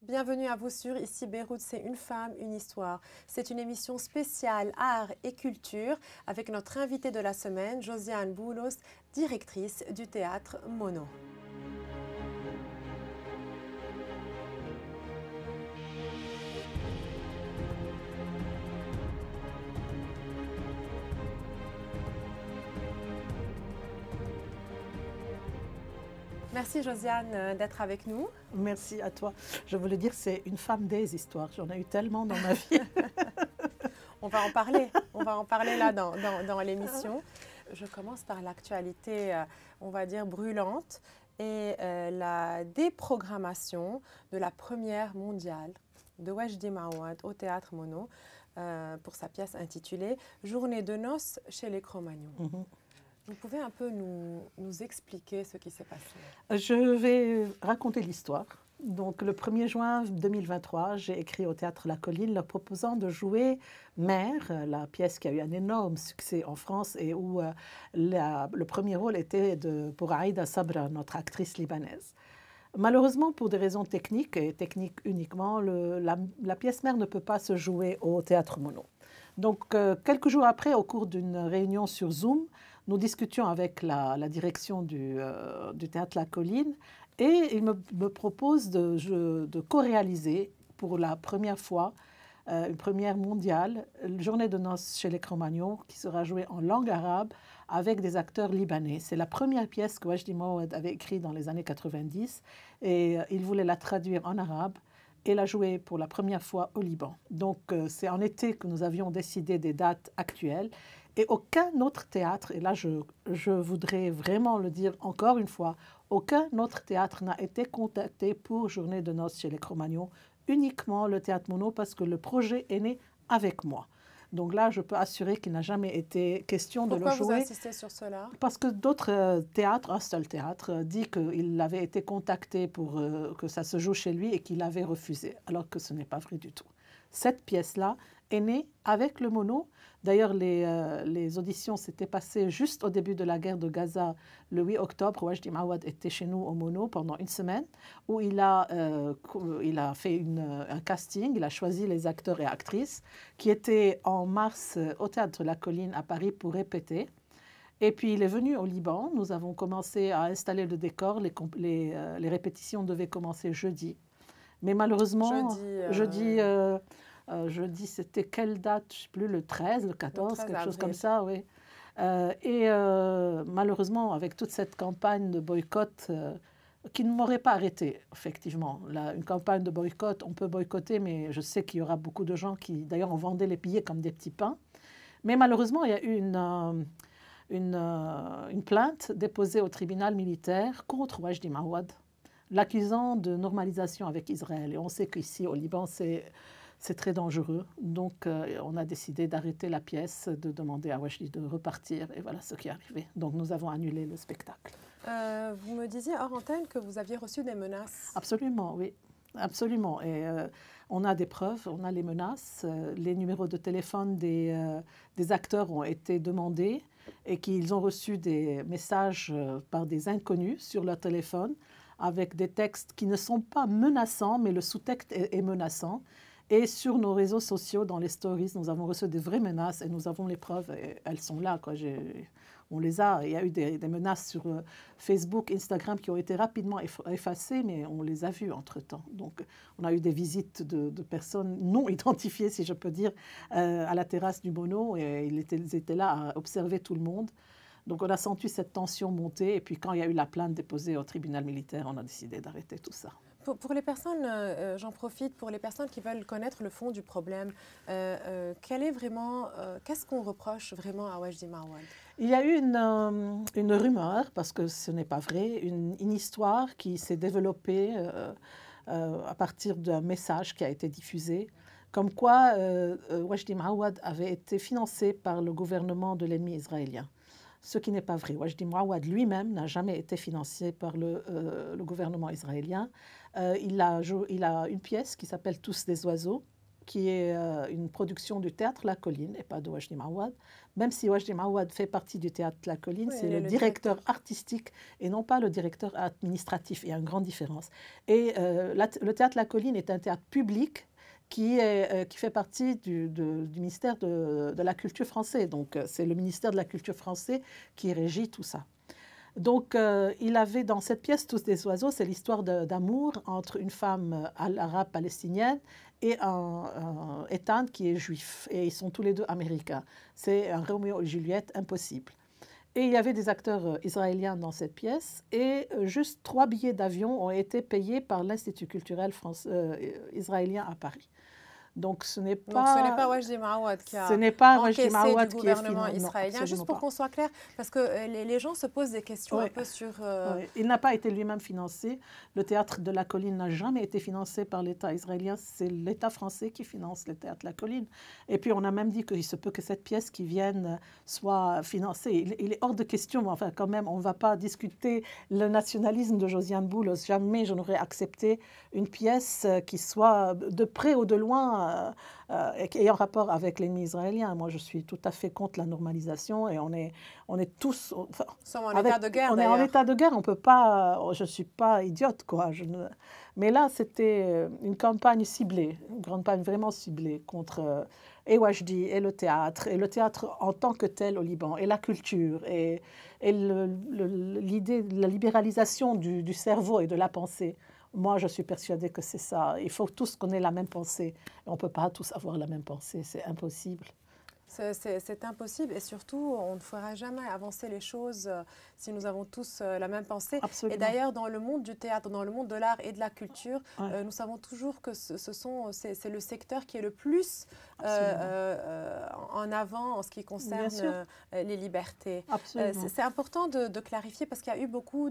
Bienvenue à vous sur Ici Beyrouth, c'est une femme, une histoire. C'est une émission spéciale art et culture avec notre invitée de la semaine, Josiane Boulos, directrice du théâtre Mono. Merci Josiane d'être avec nous. Merci à toi. Je voulais dire, c'est une femme des histoires. J'en ai eu tellement dans ma vie. On va en parler là dans l'émission. Je commence par l'actualité, on va dire, brûlante et la déprogrammation de la première mondiale de Wajdi Mouawad au Théâtre Mono pour sa pièce intitulée « Journée de noces chez les Cro-Magnons ». Vous pouvez un peu nous expliquer ce qui s'est passé? Je vais raconter l'histoire. Donc, le 1er juin 2023, j'ai écrit au Théâtre La Colline leur proposant de jouer Mère, la pièce qui a eu un énorme succès en France et où le premier rôle était pour Aïda Sabra, notre actrice libanaise. Malheureusement, pour des raisons techniques, et techniques uniquement, la pièce mère ne peut pas se jouer au Théâtre Mono. Donc, quelques jours après, au cours d'une réunion sur Zoom, nous discutions avec la direction du Théâtre La Colline et ils me proposent de co-réaliser pour la première fois, une première mondiale, Journée de noces chez les Cro-Magnons, qui sera jouée en langue arabe avec des acteurs libanais. C'est la première pièce que Wajdi Mouawad avait écrite dans les années 90 et il voulait la traduire en arabe et la jouer pour la première fois au Liban. Donc c'est en été que nous avions décidé des dates actuelles et aucun autre théâtre, et là je voudrais vraiment le dire encore une fois, aucun autre théâtre n'a été contacté pour Journée de noces chez les Cro-Magnons, uniquement le Théâtre Mono parce que le projet est né avec moi. Donc là, je peux assurer qu'il n'a jamais été question de le jouer. Pourquoi vous insistez sur cela? Parce que d'autres théâtres, un seul théâtre, dit qu'il avait été contacté pour que ça se joue chez lui et qu'il avait refusé, alors que ce n'est pas vrai du tout. Cette pièce-là est née avec le Mono. D'ailleurs, les auditions s'étaient passées juste au début de la guerre de Gaza, le 8 octobre. Wajdi Mouawad était chez nous au Mono pendant une semaine, où il a fait un casting, il a choisi les acteurs et actrices qui étaient en mars au Théâtre La Colline à Paris pour répéter. Et puis il est venu au Liban, nous avons commencé à installer le décor, les répétitions devaient commencer jeudi. Mais malheureusement, jeudi c'était quelle date? Je ne sais plus, le 13, le 14, quelque chose comme ça, oui. Malheureusement, avec toute cette campagne de boycott qui ne m'aurait pas arrêté, effectivement. Une campagne de boycott, on peut boycotter, mais je sais qu'il y aura beaucoup de gens qui, d'ailleurs, ont vendu les billets comme des petits pains. Mais malheureusement, il y a eu une plainte déposée au tribunal militaire contre Wajdi Mouawad, l'accusant de normalisation avec Israël. Et on sait qu'ici, au Liban, c'est très dangereux. Donc, on a décidé d'arrêter la pièce, de demander à Wajdi de repartir. Et voilà ce qui est arrivé. Donc, nous avons annulé le spectacle. Vous me disiez hors antenne que vous aviez reçu des menaces. Absolument, oui. Absolument. Et on a des preuves, on a les menaces. Les numéros de téléphone des acteurs ont été demandés et qu'ils ont reçu des messages par des inconnus sur leur téléphone avec des textes qui ne sont pas menaçants, mais le sous-texte est menaçant. Et sur nos réseaux sociaux, dans les stories, nous avons reçu des vraies menaces et nous avons les preuves. Et elles sont là, quoi. On les a. Il y a eu des menaces sur Facebook, Instagram qui ont été rapidement effacées, mais on les a vues entre-temps. Donc, on a eu des visites de personnes non identifiées, si je peux dire, à la terrasse du Mono. Et ils étaient là à observer tout le monde. Donc, on a senti cette tension monter. Et puis, quand il y a eu la plainte déposée au tribunal militaire, on a décidé d'arrêter tout ça. Pour les personnes, j'en profite, pour les personnes qui veulent connaître le fond du problème, qu'est-ce qu'on reproche vraiment à Wajdi Mouawad? Il y a eu une rumeur, parce que ce n'est pas vrai, une histoire qui s'est développée à partir d'un message qui a été diffusé, comme quoi Wajdi Mouawad avait été financé par le gouvernement de l'ennemi israélien. Ce qui n'est pas vrai. Wajdi Mouawad lui-même n'a jamais été financé par le gouvernement israélien. Il a une pièce qui s'appelle Tous des oiseaux, qui est une production du théâtre La Colline et pas de Wajdi Mouawad. Même si Wajdi Mouawad fait partie du théâtre La Colline, Oui, c'est il est le le directeur directeur. artistique et non pas le directeur administratif. Il y a une grande différence. Et le théâtre La Colline est un théâtre public qui fait partie du ministère de la Culture français. Donc, c'est le ministère de la Culture français qui régit tout ça. Donc, il avait dans cette pièce Tous des oiseaux, c'est l'histoire d'amour entre une femme arabe palestinienne et un Ethan qui est juif. Et ils sont tous les deux américains. C'est un Roméo et Juliette impossible. Et il y avait des acteurs israéliens dans cette pièce. Et juste 3 billets d'avion ont été payés par l'Institut culturel israélien à Paris. Donc, ce n'est Donc ce n'est pas pas Wajdi Mouawad qui ce a n'est pas Wajdi encaissé du Mouawad qui est gouvernement finalement. Non, israélien. Juste absolument pour pas. qu'on soit clair, parce que les gens se posent des questions Oui. un peu sur... Oui. Il n'a pas été lui-même financé. Le théâtre de La Colline n'a jamais été financé par l'État israélien. C'est l'État français qui finance le théâtre de La Colline. Et puis on a même dit qu'il se peut que cette pièce qui vienne soit financée. Il est hors de question, enfin quand même, on ne va pas discuter le nationalisme de Josiane Boulos. Jamais je n'aurais accepté une pièce qui soit de près ou de loin ayant rapport avec l'ennemi israélien. Moi, je suis tout à fait contre la normalisation et on est tous... Enfin, Nous sommes en état de guerre, on est en d'ailleurs. état de guerre, on peut pas... Je ne suis pas idiote, quoi. Mais là, c'était une campagne ciblée, une campagne vraiment ciblée contre et Wajdi, et le théâtre en tant que tel au Liban, et la culture, et l'idée de la libéralisation du cerveau et de la pensée. Moi, je suis persuadée que c'est ça. Il faut tous qu'on ait la même pensée. On ne peut pas tous avoir la même pensée, c'est impossible. C'est impossible et surtout, on ne fera jamais avancer les choses si nous avons tous la même pensée. Absolument. Et d'ailleurs, dans le monde du théâtre, dans le monde de l'art et de la culture, Ouais. nous savons toujours que c'est le secteur qui est le plus en avant en ce qui concerne les libertés. C'est important de clarifier parce qu'il y a eu beaucoup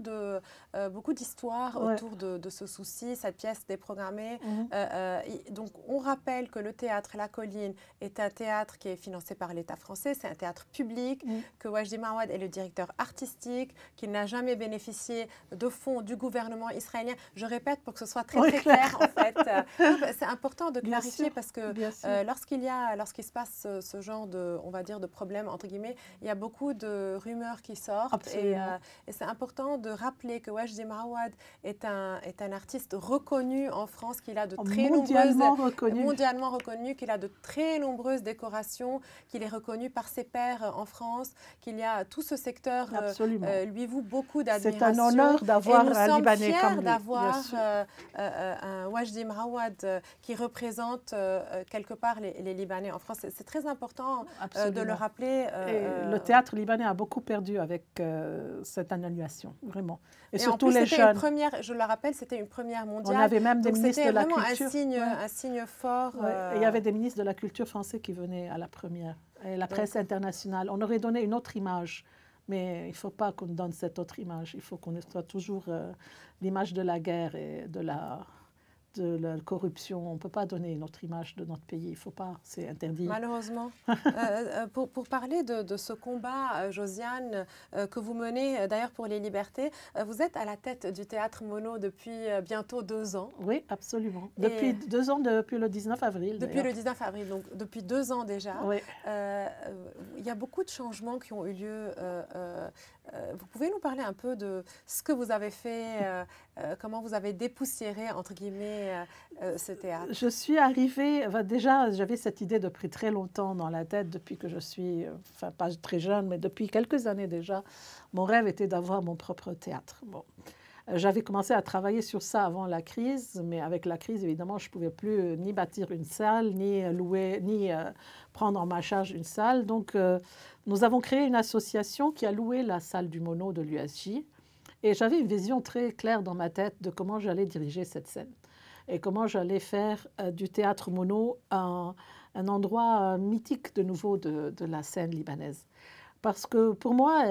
d'histoires autour de ce souci, cette pièce déprogrammée. Donc, on rappelle que le théâtre La Colline est un théâtre qui est financé par l'État français, c'est un théâtre public, que Wajdi Mouawad est le directeur artistique, qu'il n'a jamais bénéficié de fonds du gouvernement israélien. Je répète pour que ce soit très clair en fait. C'est important de clarifier parce que lorsqu'il se passe ce genre de, on va dire, de problème entre guillemets, il y a beaucoup de rumeurs qui sortent et c'est important de rappeler que Wajdi Mouawad est un artiste reconnu en France, qu'il a de très mondialement reconnu, qu'il a de très nombreuses décorations, qu'il est reconnu par ses pairs en France, qu'il y a tout ce secteur lui voue beaucoup d'admiration. C'est un honneur d'avoir un Libanais comme lui. Nous sommes fiers d'avoir un Wajdi Mouawad qui représente quelque part les Libanais en France. C'est très important de le rappeler. Le théâtre libanais a beaucoup perdu avec cette annulation, vraiment. Et surtout en plus, les jeunes. Je le rappelle, c'était une première mondiale. On avait même des ministres de la Culture. C'était vraiment un signe fort. Et il y avait des ministres de la Culture français qui venaient à la première. Et la presse internationale. On aurait donné une autre image. Mais il ne faut pas qu'on donne cette autre image. Il faut qu'on soit toujours l'image de la guerre et de la corruption. On ne peut pas donner une autre image de notre pays. Il ne faut pas, c'est interdit. Malheureusement. Pour parler de ce combat, Josiane, que vous menez d'ailleurs pour les libertés, vous êtes à la tête du Théâtre Monod depuis bientôt 2 ans. Oui, absolument. Depuis 2 ans, depuis le 19 avril. Depuis le 19 avril, donc depuis 2 ans déjà. Oui. Il y a beaucoup de changements qui ont eu lieu. Vous pouvez nous parler un peu de ce que vous avez fait, comment vous avez dépoussiéré, entre guillemets, ce théâtre? Je suis arrivée, déjà j'avais cette idée depuis très longtemps dans la tête, depuis que je suis, enfin pas très jeune, mais depuis quelques années déjà. Mon rêve était d'avoir mon propre théâtre. Bon. J'avais commencé à travailler sur ça avant la crise, mais avec la crise, évidemment, je ne pouvais plus ni bâtir une salle, ni louer, ni prendre en ma charge une salle. Donc, nous avons créé une association qui a loué la salle du Monod de l'USJ. Et j'avais une vision très claire dans ma tête de comment j'allais diriger cette scène et comment j'allais faire du théâtre Monod un endroit mythique de nouveau de la scène libanaise. Parce que pour moi,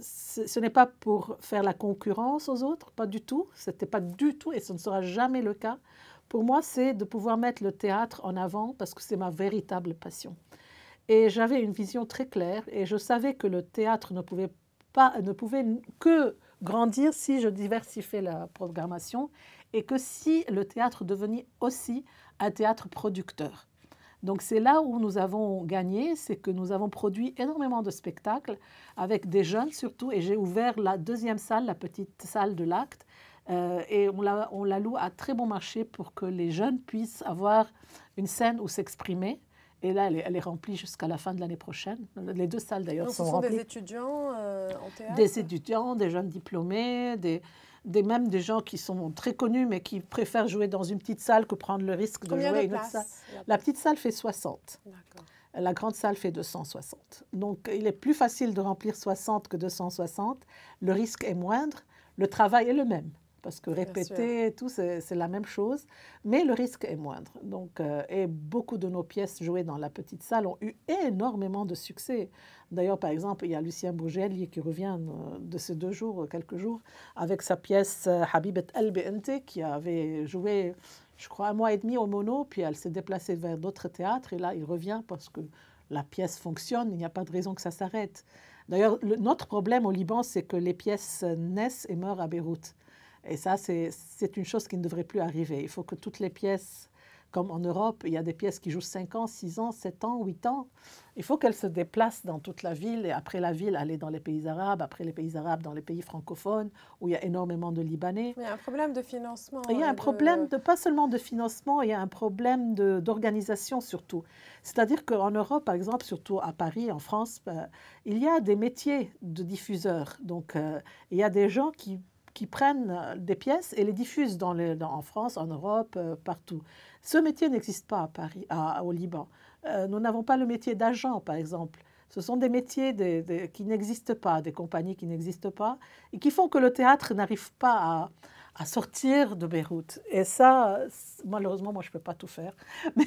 ce n'est pas pour faire la concurrence aux autres, pas du tout. Ce n'était pas du tout et ce ne sera jamais le cas. Pour moi, c'est de pouvoir mettre le théâtre en avant parce que c'est ma véritable passion. Et j'avais une vision très claire et je savais que le théâtre ne pouvait que grandir si je diversifiais la programmation et que si le théâtre devenait aussi un théâtre producteur. Donc c'est là où nous avons gagné, c'est que nous avons produit énormément de spectacles avec des jeunes surtout, et j'ai ouvert la deuxième salle, la petite salle de l'Acte, et on la loue à très bon marché pour que les jeunes puissent avoir une scène où s'exprimer. Et là, elle est remplie jusqu'à la fin de l'année prochaine. Les deux salles, d'ailleurs, sont remplies. Donc, ce sont des étudiants en théâtre? Des étudiants, des jeunes diplômés, même des gens qui sont très connus, mais qui préfèrent jouer dans une petite salle que prendre le risque de jouer une autre salle. La petite salle fait 60. La grande salle fait 260. Donc, il est plus facile de remplir 60 que 260. Le risque est moindre. Le travail est le même. Parce que répéter et tout, c'est la même chose, mais le risque est moindre. Donc, et beaucoup de nos pièces jouées dans la petite salle ont eu énormément de succès. D'ailleurs, par exemple, il y a Lucien Bourgelli qui revient de ces quelques jours, avec sa pièce Habibat Albi Ente, qui avait joué, je crois, 1 mois et demi au Mono, puis elle s'est déplacée vers d'autres théâtres, et là, il revient parce que la pièce fonctionne, il n'y a pas de raison que ça s'arrête. D'ailleurs, notre problème au Liban, c'est que les pièces naissent et meurent à Beyrouth. Et ça, c'est une chose qui ne devrait plus arriver. Il faut que toutes les pièces, comme en Europe, il y a des pièces qui jouent 5 ans, 6 ans, 7 ans, 8 ans. Il faut qu'elles se déplacent dans toute la ville, et après la ville, aller dans les pays arabes, après les pays arabes, dans les pays francophones, où il y a énormément de Libanais. Il y a un problème de financement. Il y a un problème, pas seulement de financement, il y a un problème d'organisation surtout. C'est-à-dire qu'en Europe, par exemple, surtout à Paris, en France, il y a des métiers de diffuseurs. Donc, il y a des gens qui prennent des pièces et les diffusent en France, en Europe, partout. Ce métier n'existe pas à Paris, au Liban. Nous n'avons pas le métier d'agent, par exemple. Ce sont des métiers qui n'existent pas, des compagnies qui n'existent pas, et qui font que le théâtre n'arrive pas à sortir de Beyrouth. Et ça, malheureusement, moi, je ne peux pas tout faire. Mais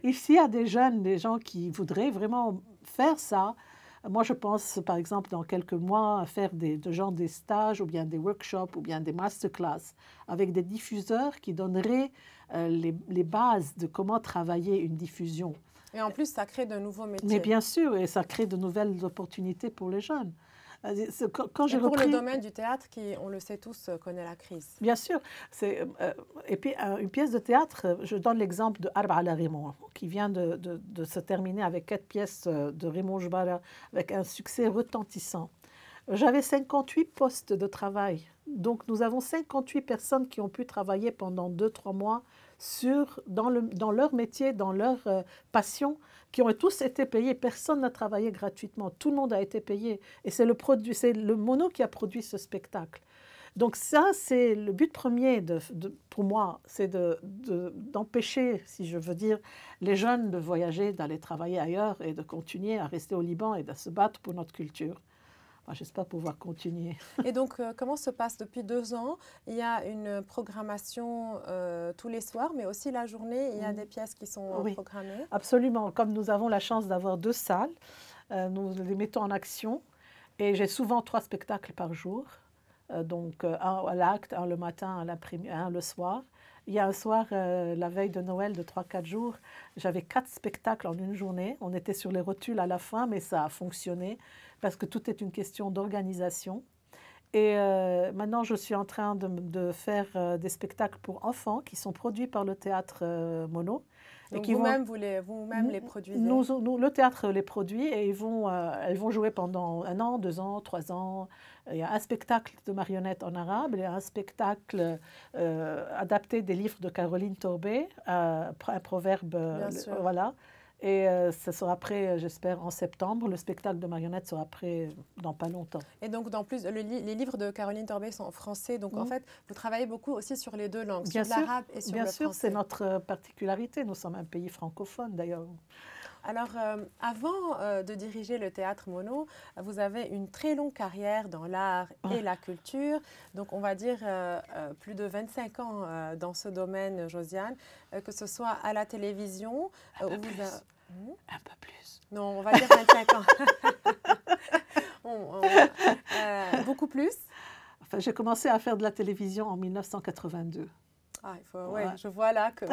ici, il y a des jeunes, des gens qui voudraient vraiment faire ça. Moi, je pense, par exemple, dans quelques mois, à faire des stages ou bien des workshops ou bien des masterclass avec des diffuseurs qui donneraient les bases de comment travailler une diffusion. Et en plus, ça crée de nouveaux métiers. Mais bien sûr, et ça crée de nouvelles opportunités pour les jeunes. Quand j'ai repris... le domaine du théâtre qui, on le sait tous, connaît la crise. Bien sûr. Et puis, une pièce de théâtre, je donne l'exemple de Arba ala Raymond, qui vient de se terminer avec 4 pièces de Raymond Jbara, avec un succès retentissant. J'avais 58 postes de travail. Donc, nous avons 58 personnes qui ont pu travailler pendant 2-3 mois dans leur métier, dans leur passion, qui ont tous été payés. Personne n'a travaillé gratuitement. Tout le monde a été payé. Et c'est le Mono qui a produit ce spectacle. Donc ça, c'est le but premier pour moi, c'est d'empêcher, si je veux dire, les jeunes de voyager, d'aller travailler ailleurs et de continuer à rester au Liban et de se battre pour notre culture. J'espère pouvoir continuer. Et donc, comment se passe depuis 2 ans? Il y a une programmation tous les soirs, mais aussi la journée, il y a des pièces qui sont programmées? Absolument. Comme nous avons la chance d'avoir 2 salles, nous les mettons en action. Et j'ai souvent 3 spectacles par jour. Donc, un à l'Acte, un le matin, un le soir. Il y a un soir, la veille de Noël, de 3-4 jours, j'avais 4 spectacles en une journée. On était sur les rotules à la fin, mais ça a fonctionné parce que tout est une question d'organisation. Et maintenant, je suis en train de faire des spectacles pour enfants qui sont produits par le théâtre Mono. Donc vous-même, vous-même les produisez? Le théâtre les produit et elles vont jouer pendant 1 an, 2 ans, 3 ans. Il y a un spectacle de marionnettes en arabe, il y a un spectacle adapté des livres de Caroline Torbet, un proverbe, voilà. Et ça sera prêt, j'espère, en septembre. Le spectacle de marionnettes sera prêt dans pas longtemps. Et donc, en plus, les livres de Caroline Torbet sont en français. Donc, en fait, vous travaillez beaucoup aussi sur les 2 langues, sur l'arabe et sur le français. Bien sûr, c'est notre particularité. Nous sommes un pays francophone, d'ailleurs. Alors, avant de diriger le théâtre Mono, vous avez une très longue carrière dans l'art et la culture. Donc, on va dire plus de 25 ans dans ce domaine, Josiane, que ce soit à la télévision. Un peu plus. Non, on va dire 25 ans. Beaucoup plus. Enfin, j'ai commencé à faire de la télévision en 1982. Ah, je vois là que...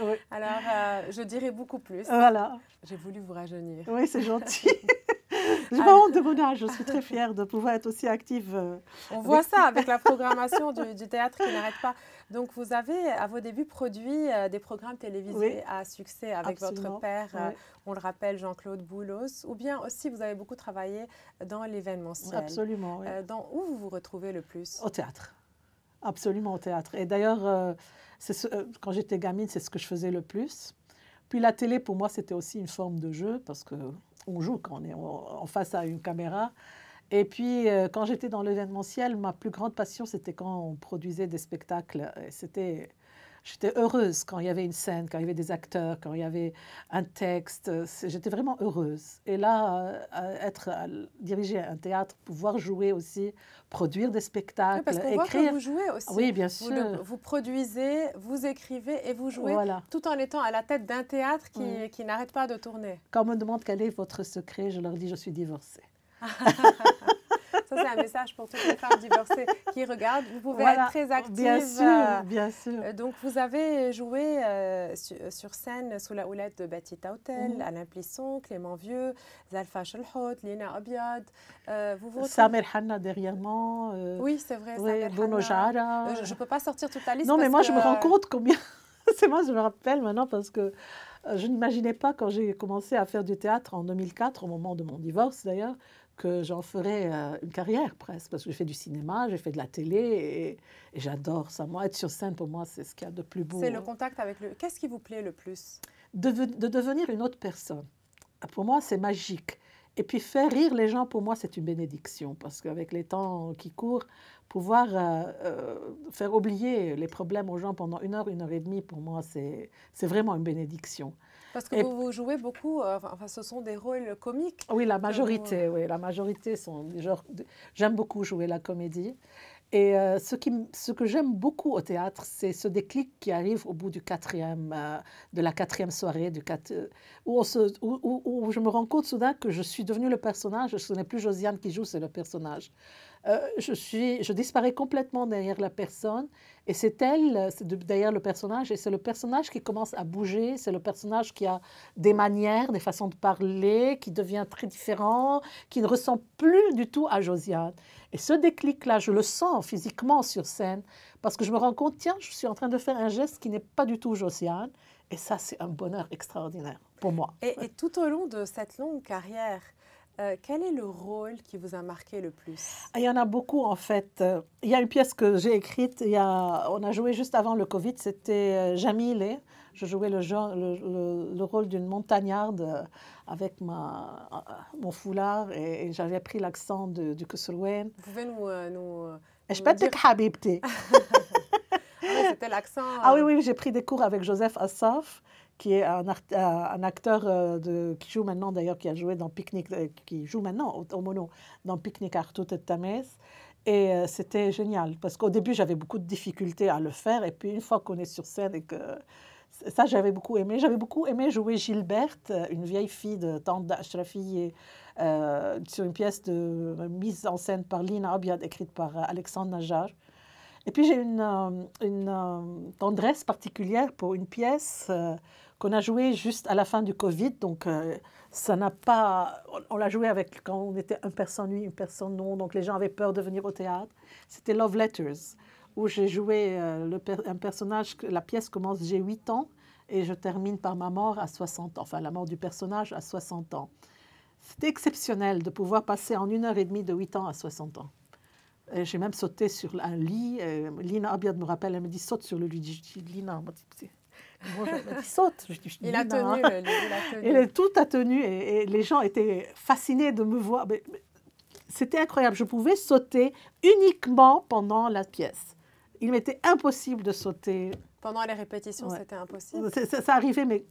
Oui. Alors, je dirais beaucoup plus. Voilà. J'ai voulu vous rajeunir. Oui, c'est gentil. Je n'ai pas honte de mon âge, je suis très fière de pouvoir être aussi active. On voit ça avec la programmation du théâtre qui n'arrête pas. Donc, vous avez, à vos débuts, produit des programmes télévisés à succès avec votre père, on le rappelle, Jean-Claude Boulos, ou bien aussi, vous avez beaucoup travaillé dans l'événementiel. Absolument, oui. Où vous vous retrouvez le plus? Au théâtre. Absolument au théâtre. Et d'ailleurs, quand j'étais gamine, c'est ce que je faisais le plus. Puis la télé, pour moi, c'était aussi une forme de jeu, parce qu'on joue quand on est en face à une caméra. Et puis, quand j'étais dans l'événementiel, ma plus grande passion, c'était quand on produisait des spectacles. J'étais heureuse quand il y avait une scène, quand il y avait des acteurs, quand il y avait un texte. J'étais vraiment heureuse. Et là, diriger un théâtre, pouvoir jouer aussi, produire des spectacles, parce qu'on écrire. Voit que vous jouez aussi. Oui, bien sûr. Vous produisez, vous écrivez et vous jouez, tout en étant à la tête d'un théâtre qui n'arrête pas de tourner. Quand on me demande quel est votre secret, je leur dis je suis divorcée. Ça, c'est un message pour toutes les femmes divorcées qui regardent. Vous pouvez être très active. Bien sûr, bien sûr. Donc, vous avez joué sur scène sous la houlette de Betty Tautel, Alain Plisson, Clément Vieux, Zalfa Chelhot, Lina Abiad. Samer Hanna derrière moi. Oui, c'est vrai. Oui, Bruno Jara. Je ne peux pas sortir toute la liste. Non, mais moi, je me rends compte combien... C'est moi, je me rappelle maintenant parce que je n'imaginais pas quand j'ai commencé à faire du théâtre en 2004, au moment de mon divorce d'ailleurs, que j'en ferais une carrière presque, parce que j'ai fait du cinéma, j'ai fait de la télé et j'adore ça. Moi, être sur scène, pour moi, c'est ce qu'il y a de plus beau. C'est le contact avec le... Qu'est-ce qui vous plaît le plus? De devenir une autre personne. Pour moi, c'est magique. Et puis faire rire les gens, pour moi, c'est une bénédiction, parce qu'avec les temps qui courent, pouvoir faire oublier les problèmes aux gens pendant 1 heure et demie, pour moi, c'est vraiment une bénédiction. Parce que vous jouez beaucoup, ce sont des rôles comiques. Oui, la majorité sont des genres... J'aime beaucoup jouer la comédie. Et ce que j'aime beaucoup au théâtre, c'est ce déclic qui arrive au bout de la quatrième soirée, où je me rends compte soudain que je suis devenue le personnage. Ce n'est plus Josiane qui joue, c'est le personnage. Je disparais complètement derrière la personne et c'est elle, derrière le personnage, et c'est le personnage qui commence à bouger, c'est le personnage qui a des manières, des façons de parler, qui devient très différent, qui ne ressemble plus du tout à Josiane. Et ce déclic-là, je le sens physiquement sur scène parce que je me rends compte, tiens, je suis en train de faire un geste qui n'est pas du tout Josiane et ça, c'est un bonheur extraordinaire pour moi. Et tout au long de cette longue carrière, quel est le rôle qui vous a marqué le plus? Il y en a beaucoup, en fait. Il y a une pièce que j'ai écrite, on a joué juste avant le Covid, c'était Jamile. Je jouais le rôle d'une montagnarde avec mon foulard et j'avais pris l'accent du Kesselwen. Vous pouvez nous Je peux dire Habibti. C'était l'accent. Ah oui, j'ai pris des cours avec Joseph Assaf, qui est un acteur qui joue maintenant, d'ailleurs, qui a joué dans Picnic, qui joue maintenant au Mono, dans Picnic Artout et Tames. Et c'était génial, parce qu'au début, j'avais beaucoup de difficultés à le faire. Et puis, une fois qu'on est sur scène, et que ça, j'avais beaucoup aimé. J'avais beaucoup aimé jouer Gilberte, une vieille fille de tante d'Ashrafi, sur une pièce mise en scène par Lina Abiad, écrite par Alexandre Najar. Et puis, j'ai une tendresse particulière pour une pièce qu'on a jouée juste à la fin du Covid. Donc, ça n'a pas... On l'a jouée quand on était une personne oui, une personne non. Donc, les gens avaient peur de venir au théâtre. C'était Love Letters, où j'ai joué un personnage. La pièce commence, j'ai 8 ans, et je termine par ma mort à 60 ans. Enfin, la mort du personnage à 60 ans. C'était exceptionnel de pouvoir passer en 1 heure et demie de 8 ans à 60 ans. J'ai même sauté sur un lit. Lina Abiad me rappelle, elle me dit saute sur le lit. Je dis Lina, moi, je dis saute. Il a tenu le lit, il a tenu. Et tout a tenu et les gens étaient fascinés de me voir. C'était incroyable. Je pouvais sauter uniquement pendant la pièce. Il m'était impossible de sauter. Pendant les répétitions, c'était impossible. Ça arrivait, mais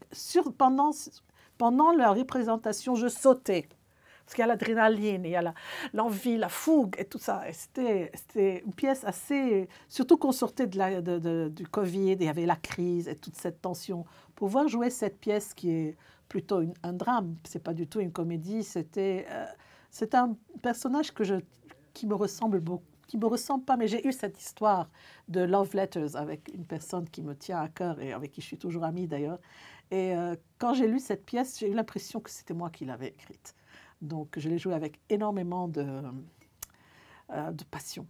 pendant la représentation, je sautais. Parce qu'il y a l'adrénaline, il y a l'envie, la fougue et tout ça. C'était une pièce assez... Surtout qu'on sortait du Covid, il y avait la crise et toute cette tension. Pouvoir jouer cette pièce qui est plutôt un drame, ce n'est pas du tout une comédie, c'est un personnage qui me ressemble beaucoup. Qui ne me ressemble pas, mais j'ai eu cette histoire de Love Letters avec une personne qui me tient à cœur et avec qui je suis toujours amie d'ailleurs. Et quand j'ai lu cette pièce, j'ai eu l'impression que c'était moi qui l'avais écrite. Donc, je l'ai joué avec énormément de passion.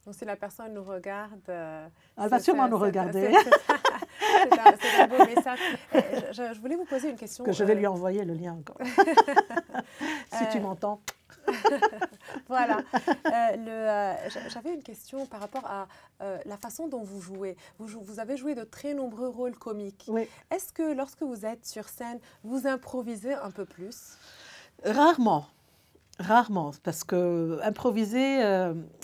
Donc, si la personne nous regarde... Elle va sûrement nous regarder. C'est un beau message. Je voulais vous poser une question. Que je vais lui envoyer le lien encore. Si tu m'entends. Voilà. J'avais une question par rapport à la façon dont vous jouez. Vous avez joué de très nombreux rôles comiques. Oui. Est-ce que lorsque vous êtes sur scène, vous improvisez un peu plus? Rarement. Rarement, parce que improviser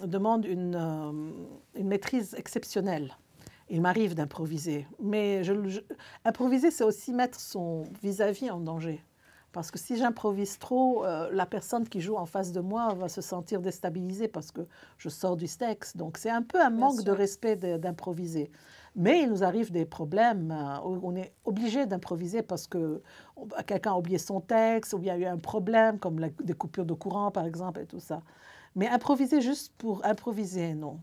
demande une maîtrise exceptionnelle. Il m'arrive d'improviser, mais improviser, c'est aussi mettre son vis-à-vis en danger. Parce que si j'improvise trop, la personne qui joue en face de moi va se sentir déstabilisée parce que je sors du texte. Donc c'est un peu un manque de respect d'improviser. Mais il nous arrive des problèmes où on est obligé d'improviser parce que quelqu'un a oublié son texte ou il y a eu un problème, comme des coupures de courant par exemple et tout ça. Mais improviser juste pour improviser, non.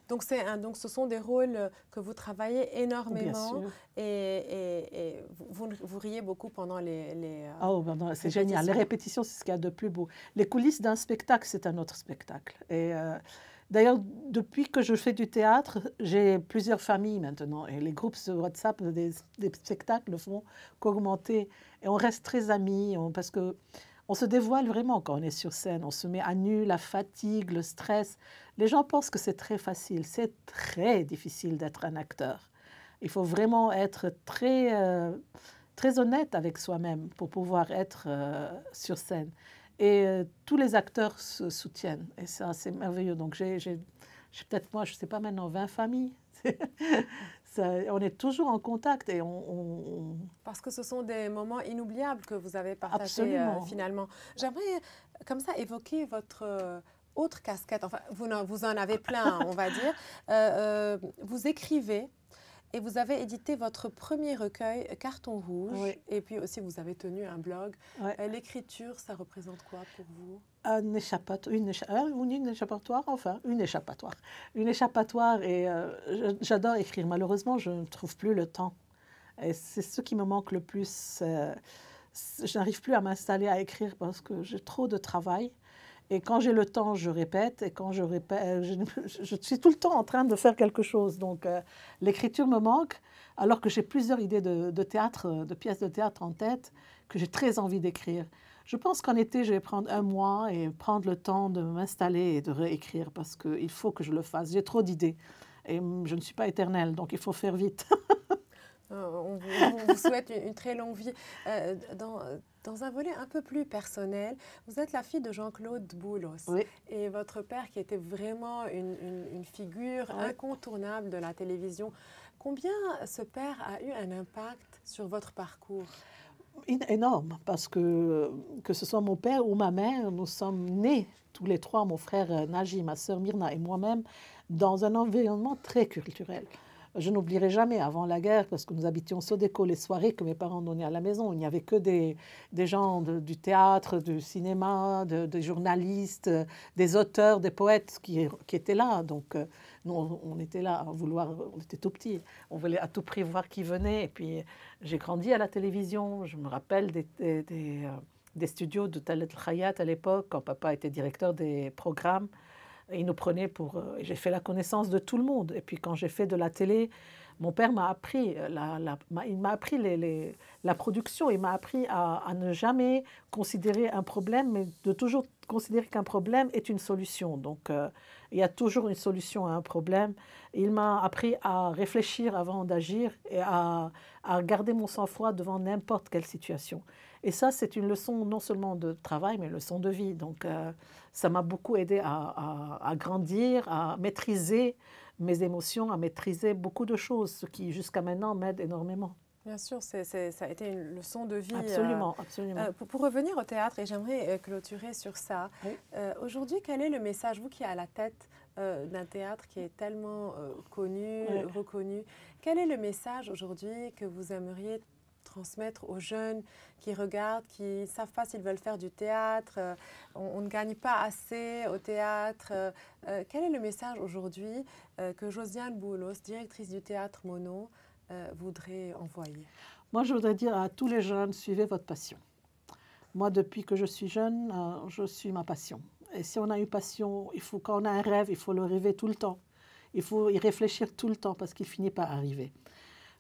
Donc, ce sont des rôles que vous travaillez énormément. Bien sûr. Et vous riez beaucoup pendant les oh, c'est génial. Les répétitions, c'est ce qu'il y a de plus beau. Les coulisses d'un spectacle, c'est un autre spectacle. Et d'ailleurs, depuis que je fais du théâtre, j'ai plusieurs familles maintenant. Et les groupes sur WhatsApp des spectacles ne font qu'augmenter. Et on reste très amis parce que on se dévoile vraiment quand on est sur scène. On se met à nu, la fatigue, le stress. Les gens pensent que c'est très facile. C'est très difficile d'être un acteur. Il faut vraiment être très, très honnête avec soi-même pour pouvoir être sur scène. Et tous les acteurs se soutiennent. Et ça, c'est merveilleux. Donc, j'ai peut-être, moi, je ne sais pas maintenant, 20 familles. On est toujours en contact et Parce que ce sont des moments inoubliables que vous avez partagés finalement. J'aimerais comme ça évoquer votre autre casquette. Enfin, vous en avez plein, on va dire. Vous écrivez et vous avez édité votre premier recueil, Carton Rouge. Oui. Et puis aussi, vous avez tenu un blog. Oui. L'écriture, ça représente quoi pour vous? Une échappatoire, enfin, une échappatoire. Une échappatoire et j'adore écrire. Malheureusement, je ne trouve plus le temps. Et c'est ce qui me manque le plus. Je n'arrive plus à m'installer à écrire parce que j'ai trop de travail. Et quand j'ai le temps, je répète. Et quand je répète, je suis tout le temps en train de faire quelque chose. Donc, l'écriture me manque, alors que j'ai plusieurs idées de théâtre, de pièces de théâtre en tête, que j'ai très envie d'écrire. Je pense qu'en été, je vais prendre un mois et prendre le temps de m'installer et de réécrire parce qu'il faut que je le fasse. J'ai trop d'idées et je ne suis pas éternelle, donc il faut faire vite. On vous souhaite une très longue vie. Dans un volet un peu plus personnel, vous êtes la fille de Jean-Claude Boulos. Oui. Et votre père qui était vraiment une figure incontournable de la télévision. Combien ce père a eu un impact sur votre parcours? Énorme, parce que ce soit mon père ou ma mère, nous sommes nés tous les trois, mon frère Naji, ma sœur Myrna et moi-même, dans un environnement très culturel. Je n'oublierai jamais avant la guerre, parce que nous habitions Sodeko, les soirées que mes parents donnaient à la maison. Il n'y avait que des gens du théâtre, du cinéma, des journalistes, des auteurs, des poètes qui étaient là. Donc, nous, on était là à vouloir, on était tout petits. On voulait à tout prix voir qui venait. Et puis, j'ai grandi à la télévision. Je me rappelle des studios de Talet Khayat à l'époque, quand papa était directeur des programmes. Il nous prenait pour... j'ai fait la connaissance de tout le monde. Et puis quand j'ai fait de la télé, mon père m'a appris, il m'a appris la production. Il m'a appris à ne jamais considérer un problème, mais de toujours considérer qu'un problème est une solution. Donc, il y a toujours une solution à un problème. Il m'a appris à réfléchir avant d'agir et à garder mon sang-froid devant n'importe quelle situation. Et ça, c'est une leçon non seulement de travail, mais une leçon de vie. Donc, ça m'a beaucoup aidé à grandir, à maîtriser mes émotions, à maîtriser beaucoup de choses, ce qui, jusqu'à maintenant, m'aide énormément. Bien sûr, ça a été une leçon de vie. Absolument, absolument. Pour revenir au théâtre, et j'aimerais clôturer sur ça, Oui. Aujourd'hui, quel est le message, vous qui êtes à la tête d'un théâtre qui est tellement connu, reconnu, quel est le message aujourd'hui que vous aimeriez transmettre aux jeunes qui regardent, qui ne savent pas s'ils veulent faire du théâtre, on ne gagne pas assez au théâtre. Quel est le message aujourd'hui que Josiane Boulos, directrice du théâtre Mono, voudrait envoyer? Moi, je voudrais dire à tous les jeunes, suivez votre passion. Moi, depuis que je suis jeune, je suis ma passion. Et si on a une passion, quand on a un rêve, il faut le rêver tout le temps. Il faut y réfléchir tout le temps parce qu'il finit par arriver.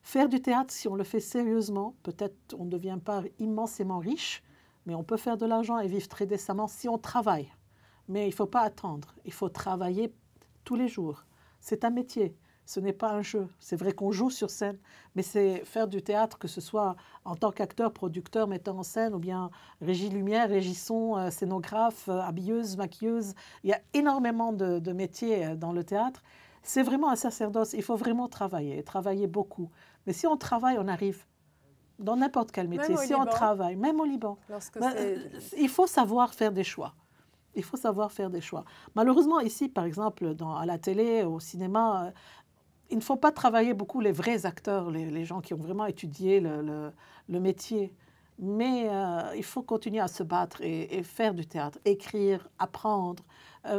Faire du théâtre, si on le fait sérieusement, peut-être on ne devient pas immensément riche, mais on peut faire de l'argent et vivre très décemment si on travaille. Mais il ne faut pas attendre, il faut travailler tous les jours. C'est un métier, ce n'est pas un jeu. C'est vrai qu'on joue sur scène, mais c'est faire du théâtre, que ce soit en tant qu'acteur, producteur, metteur en scène, ou bien régie lumière, régie son, scénographe, habilleuse, maquilleuse. Il y a énormément de métiers dans le théâtre. C'est vraiment un sacerdoce, il faut vraiment travailler beaucoup. Mais si on travaille, on arrive. Dans n'importe quel métier, si on travaille, même au Liban, il faut savoir faire des choix. Il faut savoir faire des choix. Malheureusement, ici, par exemple, à la télé, au cinéma, il ne faut pas travailler beaucoup les vrais acteurs, les gens qui ont vraiment étudié le métier. Mais il faut continuer à se battre et faire du théâtre, écrire, apprendre,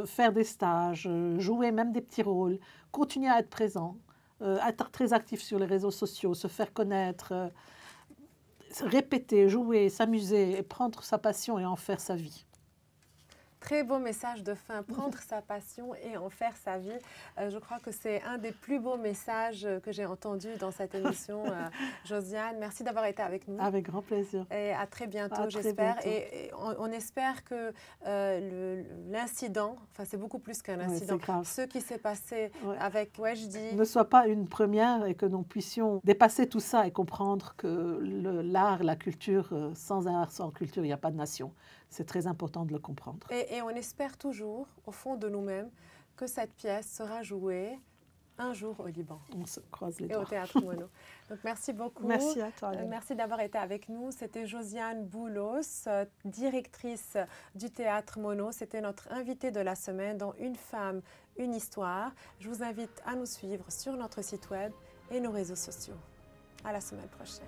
faire des stages, jouer même des petits rôles, continuer à être présent, être très actif sur les réseaux sociaux, se faire connaître, répéter, jouer, s'amuser, et prendre sa passion et en faire sa vie. Très beau message de fin, prendre sa passion et en faire sa vie. Je crois que c'est un des plus beaux messages que j'ai entendus dans cette émission. Josiane, merci d'avoir été avec nous. Avec grand plaisir. Et à très bientôt, j'espère. Et on espère que l'incident, enfin c'est beaucoup plus qu'un incident, ce qui s'est passé avec Wejdi ne soit pas une première et que nous puissions dépasser tout ça et comprendre que l'art, la culture, sans art, sans culture, il n'y a pas de nation. C'est très important de le comprendre. Et on espère toujours, au fond de nous-mêmes, que cette pièce sera jouée un jour au Liban. On se croise les doigts. Et au Théâtre Monod. Donc merci beaucoup. Merci à toi. Merci d'avoir été avec nous. C'était Josiane Boulos, directrice du Théâtre Monod. C'était notre invitée de la semaine dans Une femme, une histoire. Je vous invite à nous suivre sur notre site web et nos réseaux sociaux. À la semaine prochaine.